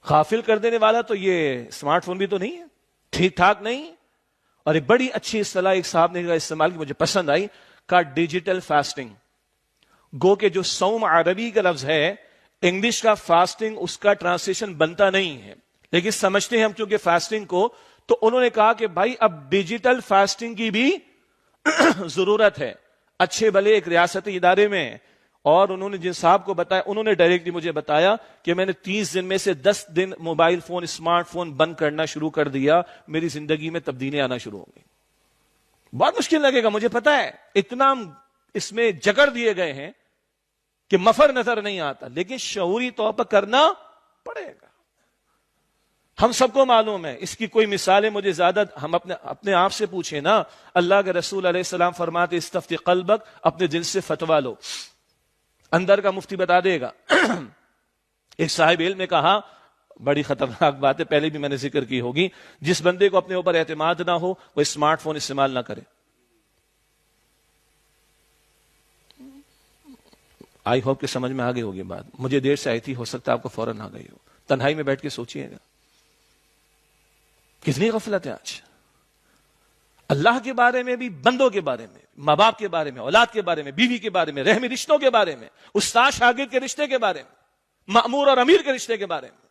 غافل کر دینے والا تو یہ اسمارٹ فون بھی تو نہیں ہے، ٹھیک ٹھاک نہیں. اور ایک بڑی اچھی اصطلاح ایک صاحب نے استعمال کی، مجھے پسند آئی، کا ڈیجیٹل فاسٹنگ. گو کہ جو صوم عربی کا لفظ ہے، انگلش کا فاسٹنگ اس کا ٹرانسلیشن بنتا نہیں ہے، لیکن سمجھتے ہیں ہم چونکہ فاسٹنگ کو، تو انہوں نے کہا کہ بھائی اب ڈیجیٹل فاسٹنگ کی بھی ضرورت ہے. اچھے بھلے ایک ریاستی ادارے میں، اور انہوں نے جن صاحب کو بتایا، انہوں نے ڈائریکٹلی مجھے بتایا کہ میں نے 30 دن میں سے 10 دن موبائل فون، اسمارٹ فون بند کرنا شروع کر دیا، میری زندگی میں تبدیلیاں آنا شروع ہو گئی. بہت مشکل لگے گا مجھے پتا ہے، اتنا اس میں جگڑ دیے گئے ہیں کہ مفر نظر نہیں آتا، لیکن شعوری طور پر کرنا پڑے گا. ہم سب کو معلوم ہے، اس کی کوئی مثالیں مجھے زیادہ، ہم اپنے آپ سے پوچھیں نا. اللہ کے رسول علیہ السلام فرماتے استفتی قلبک، اپنے دل سے فتوا لو، اندر کا مفتی بتا دے گا. ایک صاحب علم نے کہا، بڑی خطرناک بات ہے، پہلے بھی میں نے ذکر کی ہوگی، جس بندے کو اپنے اوپر اعتماد نہ ہو وہ اسمارٹ فون استعمال نہ کرے. آئی ہوپ کہ سمجھ میں آ گئی ہوگی بات، مجھے دیر سے آئی تھی، ہو سکتا ہے آپ کو فوراً آ گئی ہو. تنہائی میں بیٹھ کے سوچئے گا کتنی غفلت ہے آج اللہ کے بارے میں بھی، بندوں کے بارے میں، ماں باپ کے بارے میں، اولاد کے بارے میں، بیوی کے بارے میں، رحمی رشتوں کے بارے میں، استاد شاگرد کے رشتے کے بارے میں، مأمور اور امیر کے رشتے کے بارے میں.